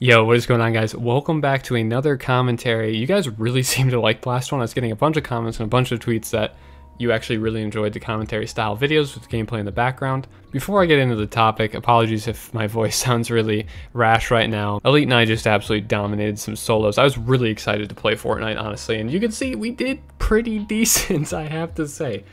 Yo, what is going on, guys? Welcome back to another commentary. You guys really seem to like the last one. I was getting a bunch of comments and a bunch of tweets that you actually really enjoyed the commentary style videos with gameplay in the background. Before I get into the topic, apologies if my voice sounds really rash right now. Elite and I just absolutely dominated some solos. I was really excited to play Fortnite, honestly, and you can see we did pretty decent, I have to say.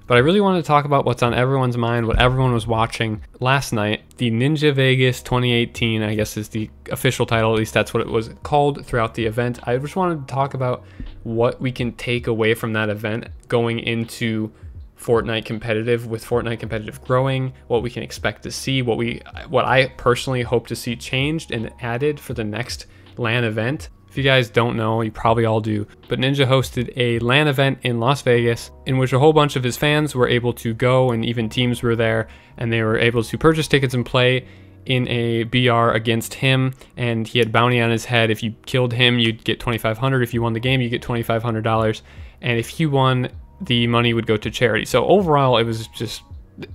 But I really wanted to talk about what's on everyone's mind, what everyone was watching last night. The Ninja Vegas 2018, I guess is the official title, at least that's what it was called throughout the event. I just wanted to talk about what we can take away from that event going into Fortnite competitive, with Fortnite competitive growing, what we can expect to see, what I personally hope to see changed and added for the next LAN event. If you guys don't know, you probably all do, but Ninja hosted a LAN event in Las Vegas in which a whole bunch of his fans were able to go, and even teams were there, and they were able to purchase tickets and play in a BR against him, and he had bounty on his head. If you killed him, you'd get $2,500. If you won the game, you get $2,500, and if he won, the money would go to charity. So overall, it was just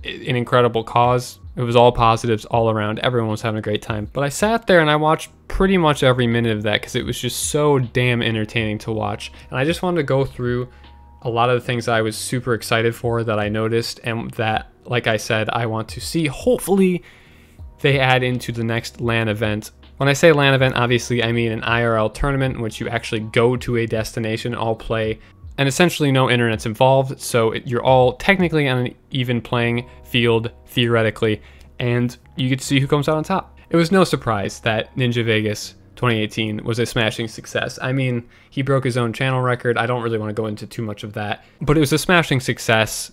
an incredible cause. It was all positives all around. Everyone was having a great time. But I sat there and I watched pretty much every minute of that because it was just so damn entertaining to watch. And I just wanted to go through a lot of the things that I was super excited for, that I noticed, and that, like I said, I want to see hopefully they add into the next LAN event. When I say LAN event, obviously I mean an IRL tournament in which you actually go to a destination, all play, and essentially no internet's involved, so you're all technically on an even playing field, theoretically, and you get to see who comes out on top. It was no surprise that Ninja Vegas 2018 was a smashing success. I mean, he broke his own channel record. I don't really want to go into too much of that, but it was a smashing success.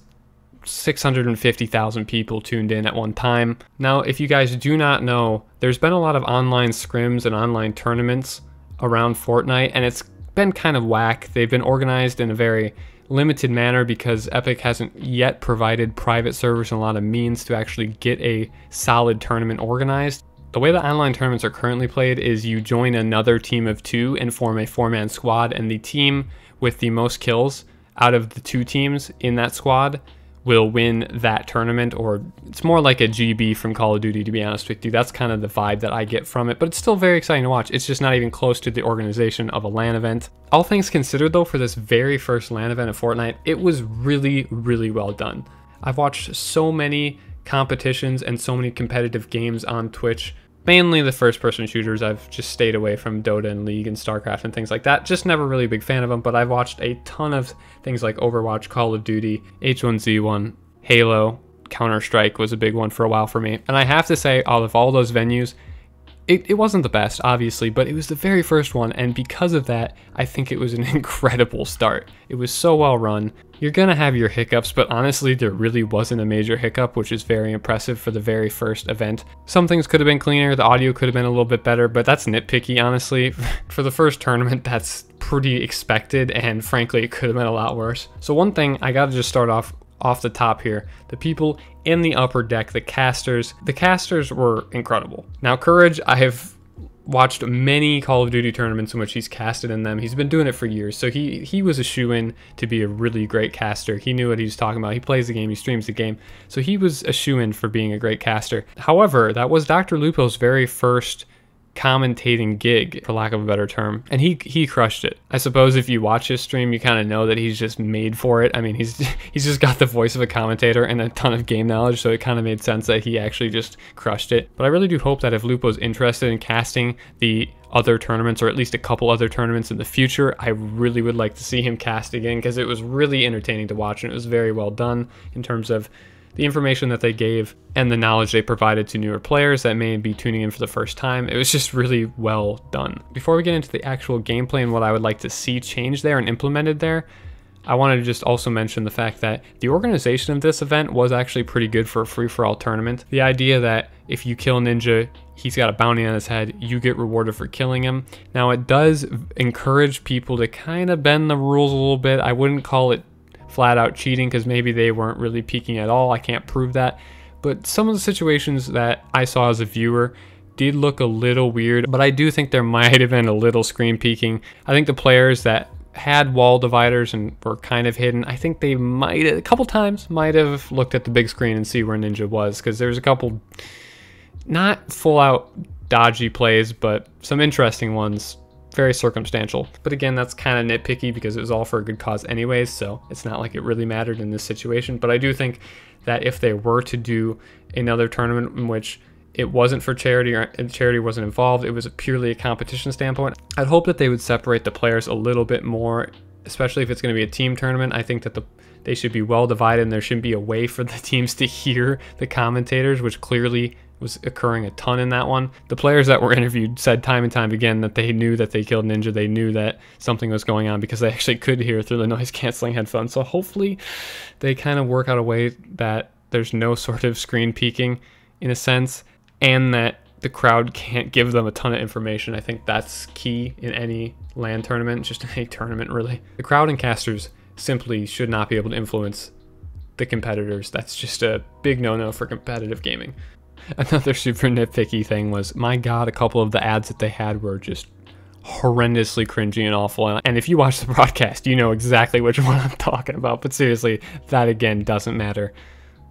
650,000 people tuned in at one time. Now, if you guys do not know, there's been a lot of online scrims and online tournaments around Fortnite, and it's been kind of whack. They've been organized in a very limited manner because Epic hasn't yet provided private servers and a lot of means to actually get a solid tournament organized. The way that online tournaments are currently played is you join another team of two and form a 4-man squad, and the team with the most kills out of the two teams in that squad will win that tournament. Or it's more like a GB from Call of Duty, to be honest with you. That's kind of the vibe that I get from it, but it's still very exciting to watch. It's just not even close to the organization of a LAN event. All things considered though, for this very first LAN event of Fortnite, it was really, really well done. I've watched so many competitions and so many competitive games on Twitch, mainly the first-person shooters. I've just stayed away from Dota and League and StarCraft and things like that. Just never really a big fan of them, but I've watched a ton of things like Overwatch, Call of Duty, H1Z1, Halo, Counter-Strike was a big one for a while for me. And I have to say, out of all those venues, it wasn't the best, obviously, but it was the very first one, and because of that, I think it was an incredible start. It was so well run. You're gonna have your hiccups, but honestly, there really wasn't a major hiccup, which is very impressive for the very first event. Some things could have been cleaner, the audio could have been a little bit better, but that's nitpicky, honestly. For the first tournament, that's pretty expected, and frankly, it could have been a lot worse. So one thing, I gotta just start off the top here. The people in the upper deck, the casters were incredible. Now, Courage, I have watched many Call of Duty tournaments in which he's casted in them. He's been doing it for years, so he was a shoo-in to be a really great caster. He knew what he was talking about. He plays the game, he streams the game, so he was a shoo-in for being a great caster. However, that was Dr. Lupo's very first commentating gig, for lack of a better term, and he crushed it. I suppose if you watch his stream, you kind of know that he's just made for it. I mean, he's just got the voice of a commentator and a ton of game knowledge, so it kind of made sense that he actually just crushed it. But I really do hope that if Lupo's interested in casting the other tournaments, or at least a couple other tournaments in the future, I really would like to see him cast again, because it was really entertaining to watch, and it was very well done in terms of the information that they gave and the knowledge they provided to newer players that may be tuning in for the first time. It was just really well done. Before we get into the actual gameplay and what I would like to see change there and implemented there, I wanted to just also mention the fact that the organization of this event was actually pretty good for a free-for-all tournament. The idea that if you kill Ninja, he's got a bounty on his head, you get rewarded for killing him. Now, it does encourage people to kind of bend the rules a little bit. I wouldn't call it flat out cheating, because maybe they weren't really peeking at all. I can't prove that, but some of the situations that I saw as a viewer did look a little weird, but I do think there might have been a little screen peeking. I think the players that had wall dividers and were kind of hidden, I think they might, a couple times, might have looked at the big screen and see where Ninja was, because there's a couple not full out dodgy plays, but some interesting ones. Very circumstantial. But again, that's kind of nitpicky because it was all for a good cause anyways, so it's not like it really mattered in this situation. But I do think that if they were to do another tournament in which it wasn't for charity or charity wasn't involved, it was purely a competition standpoint, I'd hope that they would separate the players a little bit more, especially if it's going to be a team tournament. I think that they should be well divided, and there shouldn't be a way for the teams to hear the commentators, which clearly was occurring a ton in that one. The players that were interviewed said time and time again that they knew that they killed Ninja. They knew that something was going on because they actually could hear through the noise canceling headphones. So hopefully they kind of work out a way that there's no sort of screen peeking in a sense, and that the crowd can't give them a ton of information. I think that's key in any LAN tournament, just in any tournament really. The crowd and casters simply should not be able to influence the competitors. That's just a big no-no for competitive gaming. Another super nitpicky thing was, my god, a couple of the ads that they had were just horrendously cringy and awful. And if you watch the broadcast, you know exactly which one I'm talking about. But seriously, that again doesn't matter.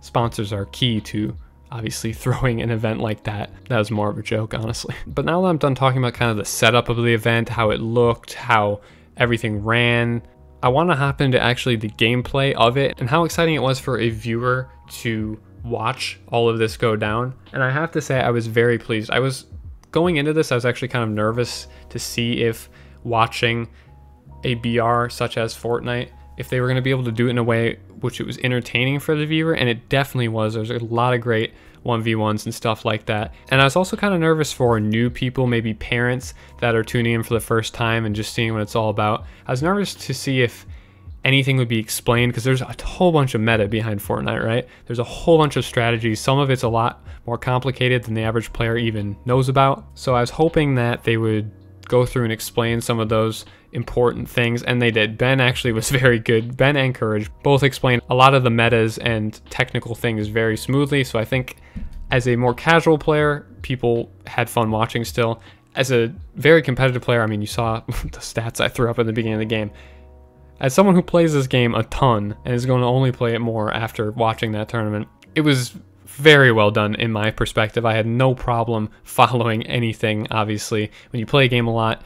Sponsors are key to obviously throwing an event like that. That was more of a joke, honestly. But now that I'm done talking about kind of the setup of the event, how it looked, how everything ran, I want to hop into actually the gameplay of it and how exciting it was for a viewer to watch all of this go down. And I have to say, I was very pleased. I was going into this, I was actually kind of nervous to see if watching a BR such as Fortnite, if they were going to be able to do it in a way which it was entertaining for the viewer, and it definitely was. There's a lot of great 1v1s and stuff like that. And I was also kind of nervous for new people, maybe parents that are tuning in for the first time and just seeing what it's all about. I was nervous to see if anything would be explained, because there's a whole bunch of meta behind Fortnite, right? There's a whole bunch of strategies. Some of it's a lot more complicated than the average player even knows about. So I was hoping that they would go through and explain some of those important things, and they did. Ben actually was very good. Ben and Courage both explained a lot of the metas and technical things very smoothly. So I think as a more casual player, people had fun watching still. As a very competitive player, I mean, you saw the stats I threw up at the beginning of the game. As someone who plays this game a ton and is going to only play it more after watching that tournament, it was very well done in my perspective. I had no problem following anything, obviously. When you play a game a lot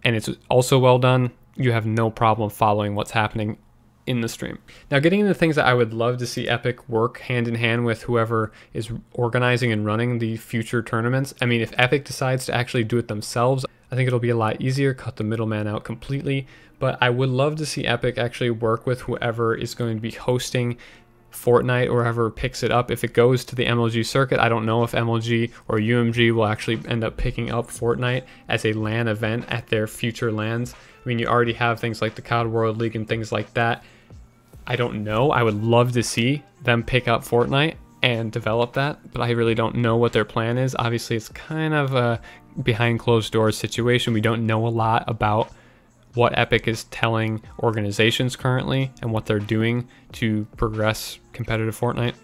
and it's also well done, you have no problem following what's happening in the stream. Now, getting into things that I would love to see Epic work hand in hand with whoever is organizing and running the future tournaments. I mean, if Epic decides to actually do it themselves, I think it'll be a lot easier, cut the middleman out completely. But I would love to see Epic actually work with whoever is going to be hosting Fortnite or whoever picks it up. If it goes to the MLG circuit, I don't know if MLG or UMG will actually end up picking up Fortnite as a LAN event at their future LANs. I mean, you already have things like the COD World League and things like that. I don't know. I would love to see them pick up Fortnite and develop that, but I really don't know what their plan is. Obviously, it's kind of a behind closed doors situation. We don't know a lot about what Epic is telling organizations currently and what they're doing to progress competitive Fortnite.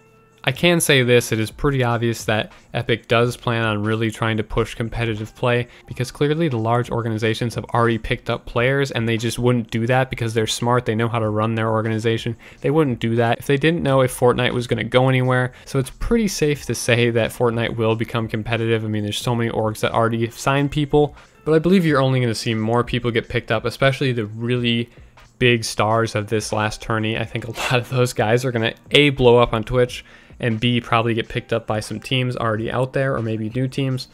I can say this, it is pretty obvious that Epic does plan on really trying to push competitive play, because clearly the large organizations have already picked up players, and they just wouldn't do that because they're smart, they know how to run their organization. They wouldn't do that if they didn't know if Fortnite was going to go anywhere. So it's pretty safe to say that Fortnite will become competitive. I mean, there's so many orgs that already have signed people, but I believe you're only going to see more people get picked up, especially the really big stars of this last tourney. I think a lot of those guys are going to A, blow up on Twitch, and B, probably get picked up by some teams already out there, or maybe new teams,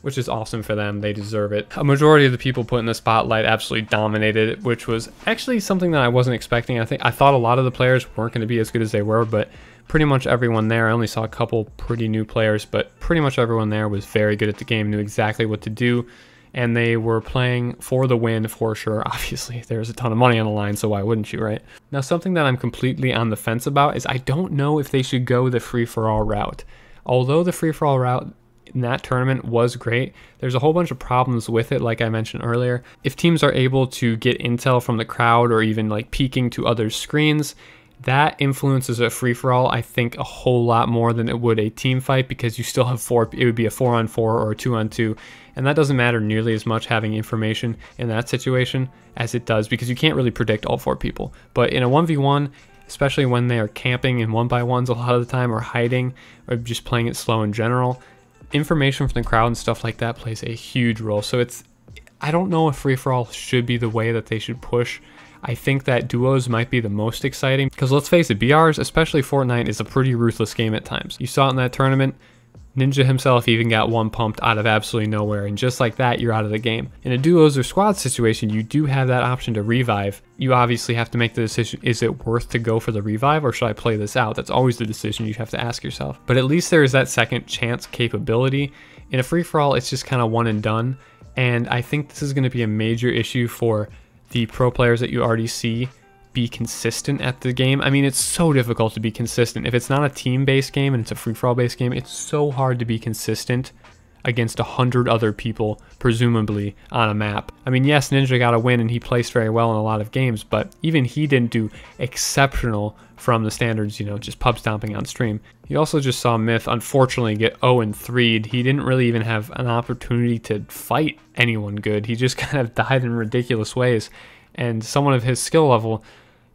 which is awesome for them. They deserve it. A majority of the people put in the spotlight absolutely dominated it, which was actually something that I wasn't expecting. I thought a lot of the players weren't going to be as good as they were, but pretty much everyone there, I only saw a couple pretty new players, but pretty much everyone there was very good at the game, knew exactly what to do, and they were playing for the win for sure. Obviously, there's a ton of money on the line, so why wouldn't you, right? Now, something that I'm completely on the fence about is I don't know if they should go the free-for-all route. Although the free-for-all route in that tournament was great, there's a whole bunch of problems with it, like I mentioned earlier. If teams are able to get intel from the crowd or even like peeking to other screens, that influences a free-for-all, I think, a whole lot more than it would a team fight, because you still have it would be a 4-on-4 or a 2-on-2, and that doesn't matter nearly as much having information in that situation as it does, because you can't really predict all 4 people. But in a 1v1, especially when they are camping in 1-by-1s a lot of the time, or hiding, or just playing it slow in general, information from the crowd and stuff like that plays a huge role. So I don't know if free-for-all should be the way that they should push. I think that duos might be the most exciting, because let's face it, BRs, especially Fortnite, is a pretty ruthless game at times. You saw it in that tournament. Ninja himself even got one pumped out of absolutely nowhere, and just like that, you're out of the game. In a duos or squad situation, you do have that option to revive. You obviously have to make the decision, is it worth to go for the revive, or should I play this out? That's always the decision you have to ask yourself. But at least there is that second chance capability. In a free-for-all, it's just kind of one and done, and I think this is going to be a major issue for the pro players that you already see be consistent at the game. I mean, it's so difficult to be consistent. If it's not a team-based game and it's a free-for-all based game, it's so hard to be consistent against 100 other people, presumably, on a map. I mean, yes, Ninja got a win and he placed very well in a lot of games, but even he didn't do exceptional from the standards, you know, just pub stomping on stream. You also just saw Myth, unfortunately, get 0-3'd. He didn't really even have an opportunity to fight anyone good. He just kind of died in ridiculous ways. And someone of his skill level,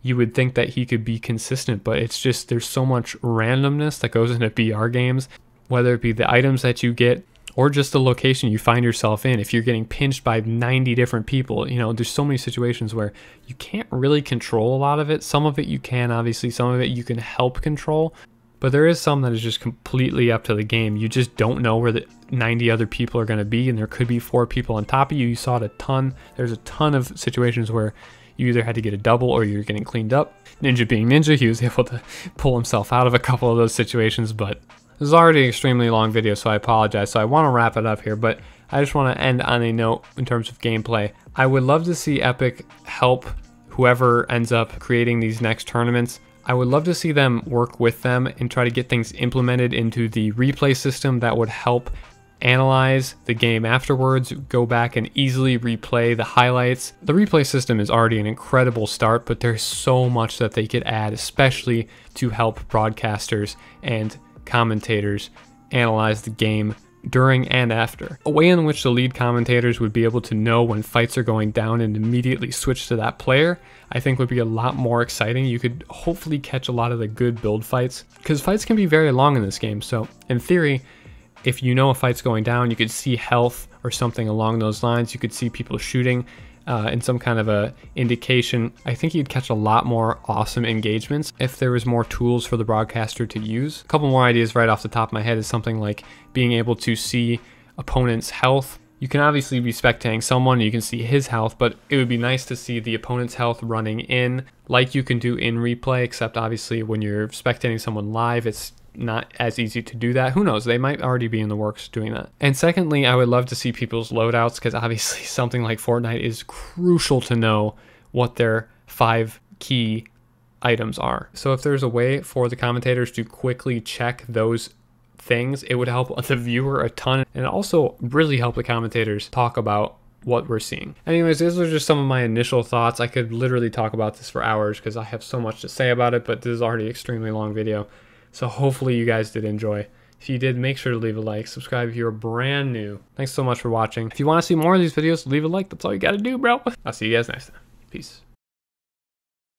you would think that he could be consistent, but it's just, there's so much randomness that goes into BR games, whether it be the items that you get or just the location you find yourself in. If you're getting pinched by 90 different people, you know, there's so many situations where you can't really control a lot of it. Some of it you can, obviously, some of it you can help control, but there is some that is just completely up to the game. You just don't know where the 90 other people are going to be, and there could be 4 people on top of you. You saw it a ton. There's a ton of situations where you either had to get a double or you're getting cleaned up. Ninja being Ninja, he was able to pull himself out of a couple of those situations, but this is already an extremely long video, so I apologize. So I want to wrap it up here, but I just want to end on a note in terms of gameplay. I would love to see Epic help whoever ends up creating these next tournaments. I would love to see them work with them and try to get things implemented into the replay system that would help analyze the game afterwards, go back and easily replay the highlights. The replay system is already an incredible start, but there's so much that they could add, especially to help broadcasters and commentators analyze the game during and after. A way in which the lead commentators would be able to know when fights are going down and immediately switch to that player, I think would be a lot more exciting. You could hopefully catch a lot of the good build fights, because fights can be very long in this game. So in theory, if you know a fight's going down, you could see health or something along those lines. You could see people shooting in some kind of a indication. I think you'd catch a lot more awesome engagements if there was more tools for the broadcaster to use. A couple more ideas right off the top of my head is something like being able to see opponent's health. You can obviously be spectating someone, you can see his health, but it would be nice to see the opponent's health running in like you can do in replay, except obviously when you're spectating someone live, it's not as easy to do that. Who knows? They might already be in the works doing that. And secondly, I would love to see people's loadouts, because obviously something like Fortnite is crucial to know what their 5 key items are. So if there's a way for the commentators to quickly check those things, it would help the viewer a ton, and also really help the commentators talk about what we're seeing. Anyways, these are just some of my initial thoughts. I could literally talk about this for hours because I have so much to say about it, but this is already an extremely long video. So hopefully you guys did enjoy. If you did, make sure to leave a like, subscribe if you're brand new. Thanks so much for watching. If you want to see more of these videos, leave a like. That's all you got to do, bro. I'll see you guys next time. Peace.